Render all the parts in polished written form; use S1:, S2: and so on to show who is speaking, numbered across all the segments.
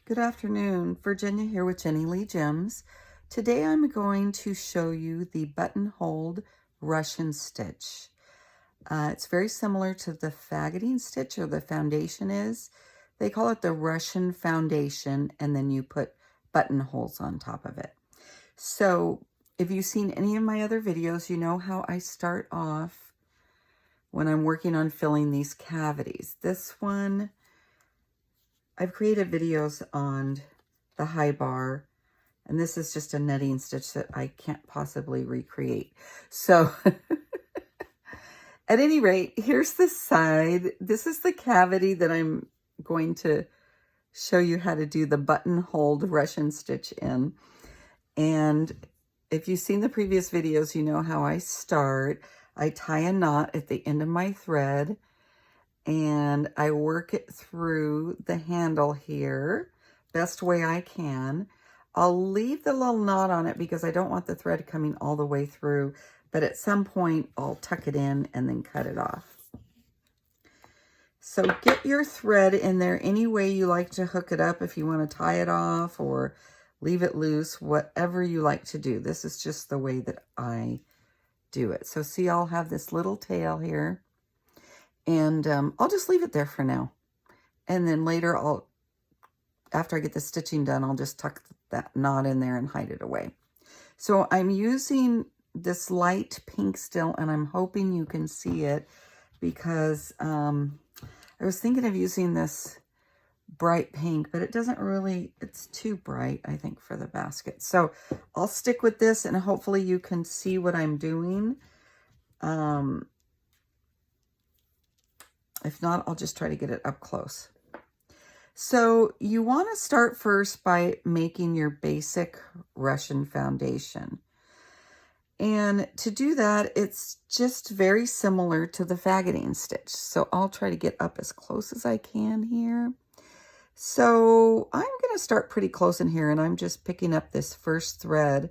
S1: Good afternoon, Virginia here with Jennieleegems. Today I'm going to show you the buttonholed Russian stitch. It's very similar to the faggoting stitch, or the foundation is. They call it the Russian foundation, and then you put buttonholes on top of it. So if you've seen any of my other videos, you know how I start off when I'm working on filling these cavities. This one, I've created videos on the high bar, and this is just a netting stitch that I can't possibly recreate. So at any rate, here's the side. This is the cavity that I'm going to show you how to do the buttonholed Russian stitch in. And if you've seen the previous videos, you know how I start. I tie a knot at the end of my thread, and I work it through the handle here best way I can. I'll leave the little knot on it because I don't want the thread coming all the way through, but at some point I'll tuck it in and then cut it off. So get your thread in there any way you like to hook it up, if you want to tie it off or leave it loose, whatever you like to do. This is just the way that I do it. So see, I'll have this little tail here. And I'll just leave it there for now. And then later, after I get the stitching done, I'll just tuck that knot in there and hide it away. So I'm using this light pink still, and I'm hoping you can see it because I was thinking of using this bright pink, but it doesn't really, it's too bright, I think, for the basket. So I'll stick with this, and hopefully you can see what I'm doing. If not, I'll just try to get it up close. So you want to start first by making your basic Russian foundation. And to do that, it's just very similar to the faggoting stitch. So I'll try to get up as close as I can here. So I'm going to start pretty close in here, and I'm just picking up this first thread.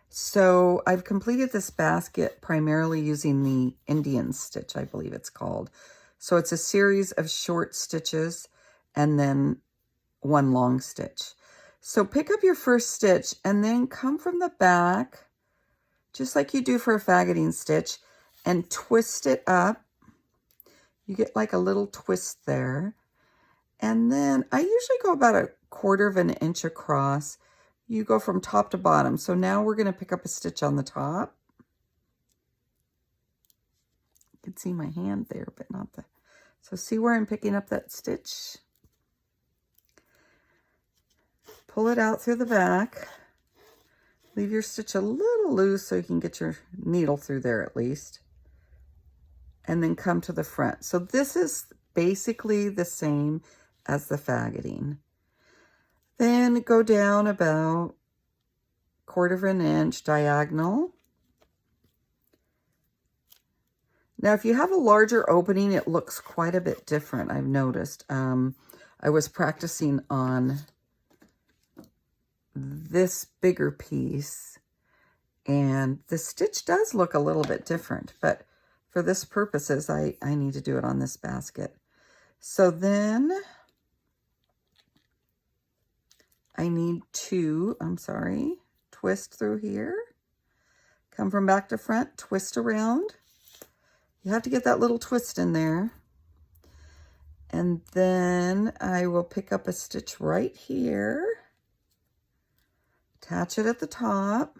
S1: So I've completed this basket primarily using the Indian stitch, I believe it's called. So it's a series of short stitches and then one long stitch. So pick up your first stitch and then come from the back, just like you do for a faggoting stitch, and twist it up. You get like a little twist there. And then I usually go about 1/4 of an inch across. You go from top to bottom. So now we're going to pick up a stitch on the top. You can see my hand there, but not the... So see where I'm picking up that stitch? Pull it out through the back. Leave your stitch a little loose so you can get your needle through there at least. And then come to the front. So this is basically the same as the faggoting. Then go down about 1/4 of an inch diagonal. Now, if you have a larger opening, it looks quite a bit different, I've noticed. I was practicing on this bigger piece, and the stitch does look a little bit different, but for this purposes, I need to do it on this basket. So then I need to, twist through here, come from back to front, twist around. You have to get that little twist in there. And then I will pick up a stitch right here, attach it at the top.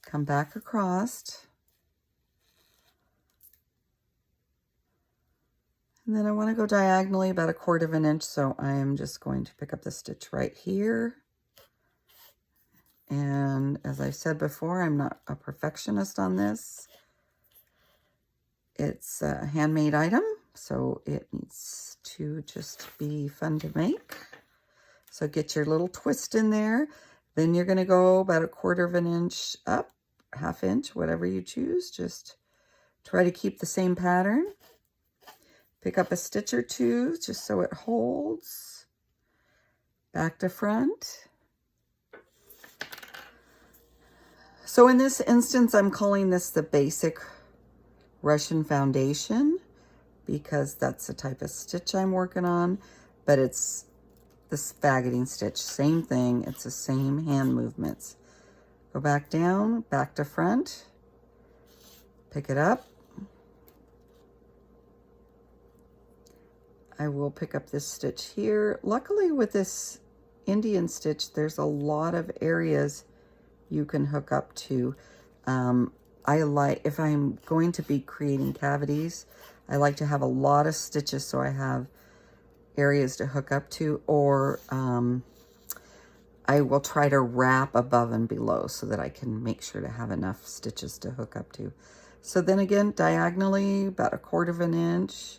S1: Come back across. And then I want to go diagonally about 1/4 of an inch, so I am just going to pick up the stitch right here. And as I said before, I'm not a perfectionist on this. It's a handmade item, so it needs to just be fun to make. So get your little twist in there. Then you're going to go about 1/4 of an inch up, 1/2 inch, whatever you choose. Just try to keep the same pattern. Pick up a stitch or two just so it holds. Back to front. So in this instance, I'm calling this the basic Russian foundation because that's the type of stitch I'm working on, but it's this faggoting stitch, same thing, it's the same hand movements. Go back down, back to front, pick it up. I will pick up this stitch here. Luckily with this Indian stitch, there's a lot of areas you can hook up to. I like, if I'm going to be creating cavities, I like to have a lot of stitches so I have areas to hook up to, or I will try to wrap above and below so that I can make sure to have enough stitches to hook up to. So then again, diagonally about 1/4 inch,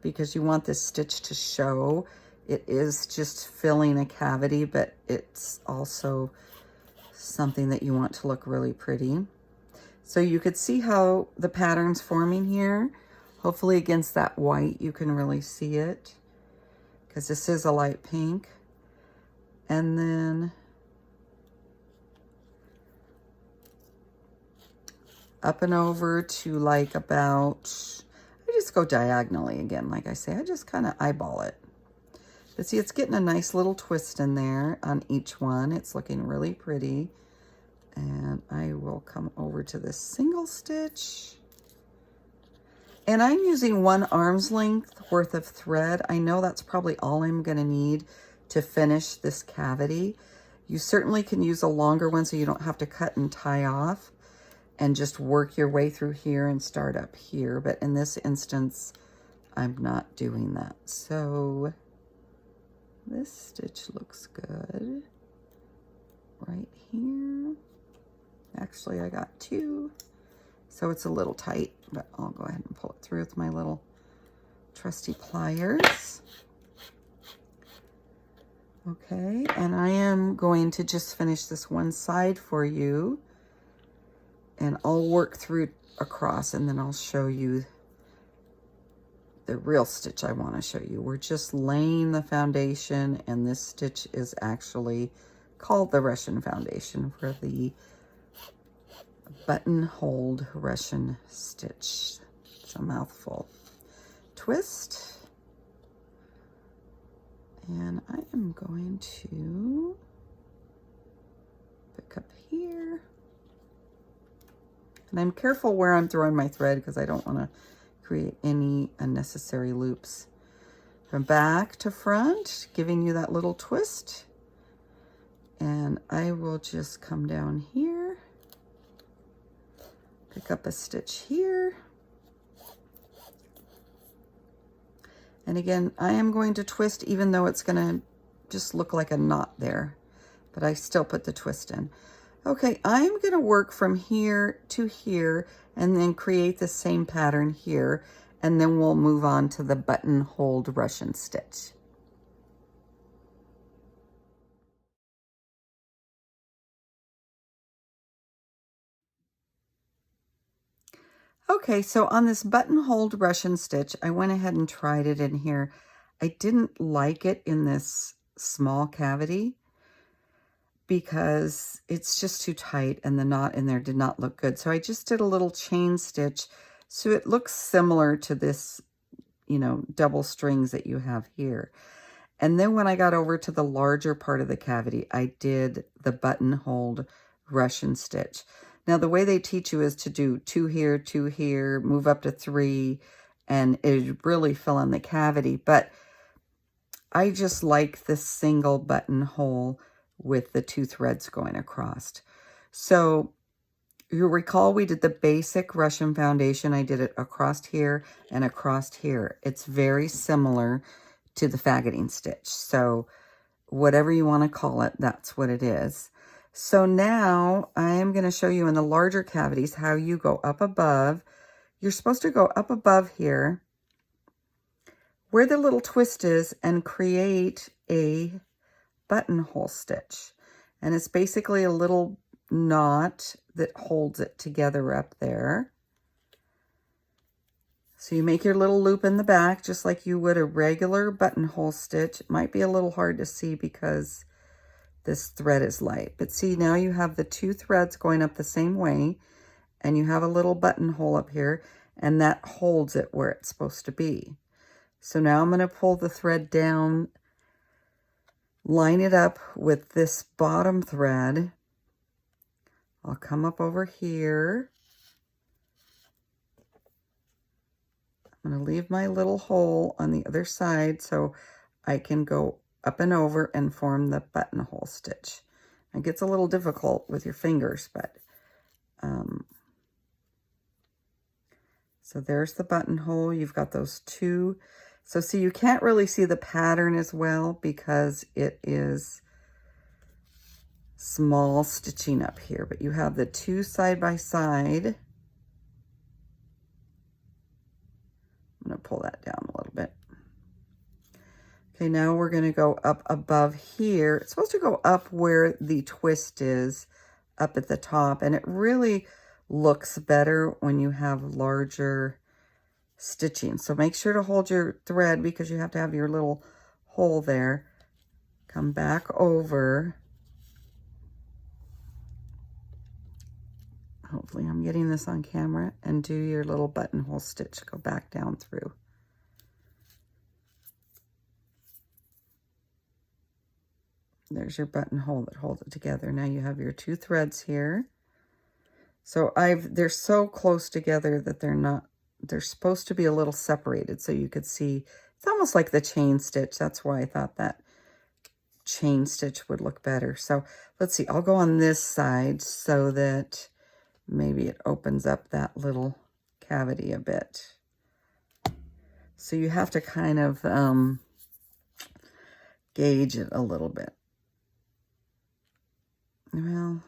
S1: because you want this stitch to show. It is just filling a cavity, but it's also something that you want to look really pretty. So you could see how the pattern's forming here. Hopefully against that white, you can really see it, because this is a light pink. And then up and over to like about, I just go diagonally again. Like I say, I just kind of eyeball it. But see, it's getting a nice little twist in there on each one. It's looking really pretty. And I will come over to this single stitch. And I'm using 1 arm's length worth of thread. I know that's probably all I'm gonna need to finish this cavity. You certainly can use a longer one so you don't have to cut and tie off and just work your way through here and start up here. But in this instance, I'm not doing that. So this stitch looks good right here. Actually, I got 2, so it's a little tight, but I'll go ahead and pull it through with my little trusty pliers. Okay, and I am going to just finish this one side for you, and I'll work through across, and then I'll show you the real stitch I want to show you. We're just laying the foundation, and this stitch is actually called the Russian foundation for the buttonholed Russian stitch. It's a mouthful. Twist. And I am going to pick up here. And I'm careful where I'm throwing my thread because I don't want to create any unnecessary loops. From back to front, giving you that little twist. And I will just come down here, pick up a stitch here. And again, I am going to twist even though it's gonna just look like a knot there, but I still put the twist in. Okay, I'm gonna work from here to here and then create the same pattern here, and then we'll move on to the buttonholed Russian stitch. Okay, so on this buttonholed Russian stitch, I went ahead and tried it in here. I didn't like it in this small cavity because it's just too tight and the knot in there did not look good. So I just did a little chain stitch so it looks similar to this, you know, double strings that you have here. And then when I got over to the larger part of the cavity, I did the buttonholed Russian stitch. Now, the way they teach you is to do 2 here, move up to 3, and it really fill in the cavity. But I just like this single buttonhole with the 2 threads going across. So you'll recall we did the basic Russian foundation. I did it across here and across here. It's very similar to the faggoting stitch. So whatever you want to call it, that's what it is. So now I am going to show you in the larger cavities how you go up above. You're supposed to go up above here where the little twist is and create a buttonhole stitch. And it's basically a little knot that holds it together up there. So you make your little loop in the back just like you would a regular buttonhole stitch. It might be a little hard to see because this thread is light, but see, now you have the 2 threads going up the same way, and you have a little buttonhole up here, and that holds it where it's supposed to be. So now I'm going to pull the thread down, line it up with this bottom thread. I'll come up over here. I'm going to leave my little hole on the other side so I can go up and over and form the buttonhole stitch. It gets a little difficult with your fingers, but so there's the buttonhole. You've got those two. So see, you can't really see the pattern as well because it is small stitching up here, but you have the two side by side. I'm going to pull that down a little bit. Okay, now we're going to go up above here. It's supposed to go up where the twist is, up at the top, and it really looks better when you have larger stitching. So make sure to hold your thread because you have to have your little hole there. Come back over. Hopefully I'm getting this on camera, and do your little buttonhole stitch. Go back down through. There's your buttonhole that holds it together. Now you have your two threads here. So they're so close together that they're supposed to be a little separated so you could see. It's almost like the chain stitch. That's why I thought that chain stitch would look better. So let's see, I'll go on this side so that maybe it opens up that little cavity a bit. So you have to kind of gauge it a little bit. Well,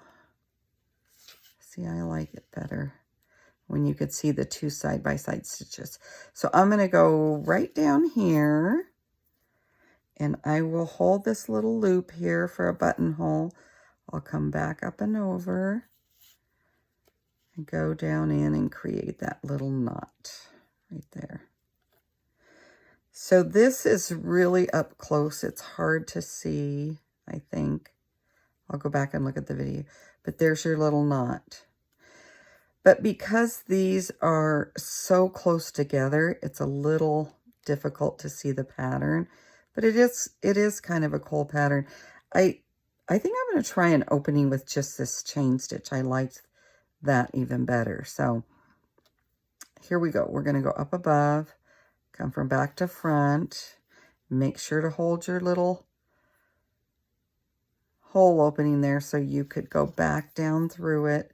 S1: see, I like it better when you could see the two side-by-side stitches. So I'm going to go right down here, and I will hold this little loop here for a buttonhole. I'll come back up and over and go down in and create that little knot right there. So this is really up close. It's hard to see, I think. I'll go back and look at the video, but there's your little knot. But because these are so close together, it's a little difficult to see the pattern, but it is kind of a cool pattern. I think I'm going to try an opening with just this chain stitch. I liked that even better. So here we go. We're going to go up above, come from back to front, make sure to hold your little hole opening there so you could go back down through it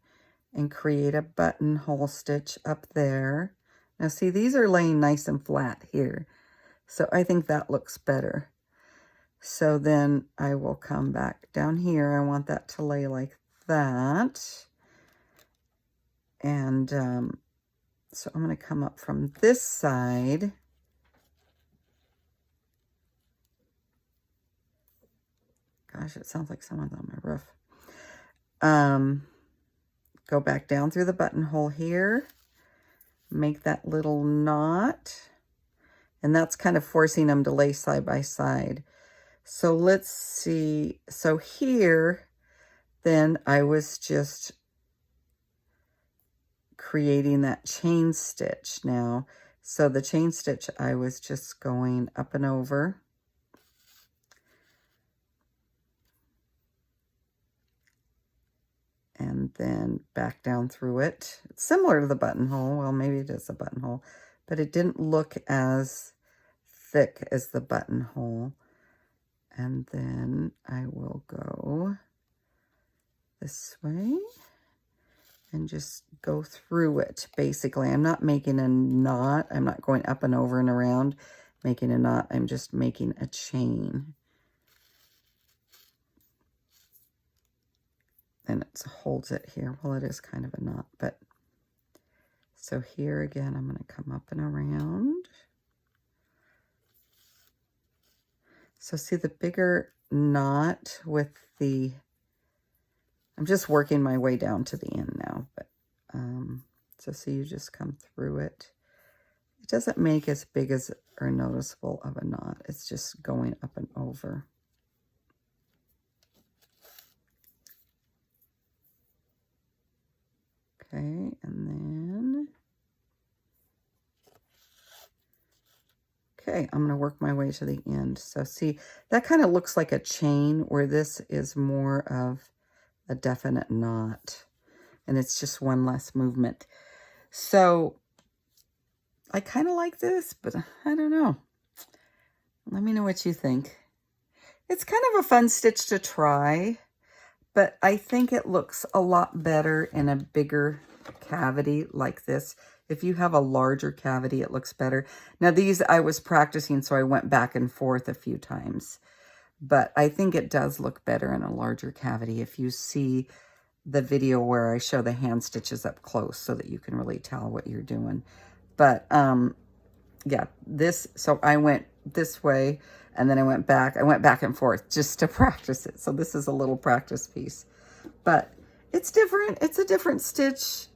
S1: and create a buttonhole stitch up there. Now see, these are laying nice and flat here, so I think that looks better. So then I will come back down here. I want that to lay like that. And so I'm going to come up from this side. Gosh, it sounds like someone's on my roof. Go back down through the buttonhole here, make that little knot, and that's kind of forcing them to lay side by side. So let's see. So here, then I was just creating that chain stitch now. So the chain stitch, I was just going up and over. And then back down through it. It's similar to the buttonhole. Well, maybe it is a buttonhole, but it didn't look as thick as the buttonhole. And then I will go this way and just go through it. Basically, I'm not making a knot. I'm not going up and over and around making a knot. I'm just making a chain. And it holds it here. Well, it is kind of a knot, but so here again, I'm going to come up and around. So see the bigger knot with the, I'm just working my way down to the end now, but so see, you just come through it. It doesn't make as big as or noticeable of a knot. It's just going up and over. Okay, and then Okay, I'm going to work my way to the end. So see, that kind of looks like a chain where this is more of a definite knot. And it's just one less movement. So I kind of like this, but I don't know. Let me know what you think. It's kind of a fun stitch to try, but I think it looks a lot better in a bigger cavity like this. If you have a larger cavity, it looks better. Now these I was practicing, so I went back and forth a few times. But I think it does look better in a larger cavity if you see the video where I show the hand stitches up close so that you can really tell what you're doing. But yeah, so I went this way and then I went back and forth just to practice it. So this is a little practice piece, but it's different. It's a different stitch.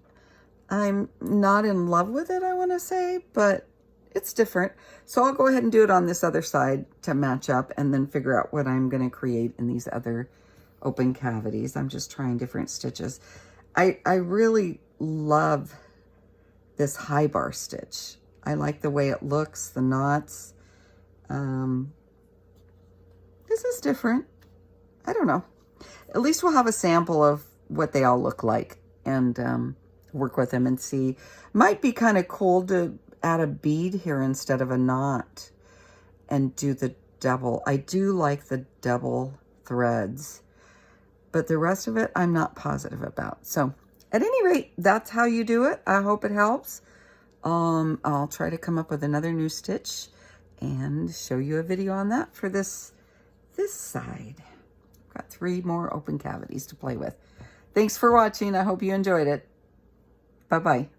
S1: I'm not in love with it, I want to say, but it's different. So I'll go ahead and do it on this other side to match up and then figure out what I'm going to create in these other open cavities. I'm just trying different stitches. I really love this high bar stitch. I like the way it looks, the knots. This is different. I don't know. At least we'll have a sample of what they all look like and work with them and see. Might be kind of cool to add a bead here instead of a knot and do the double. I do like the double threads, but the rest of it I'm not positive about. So at any rate, that's how you do it. I hope it helps. I'll try to come up with another new stitch and show you a video on that for this side. Got 3 more open cavities to play with. Thanks for watching. I hope you enjoyed it. Bye-bye.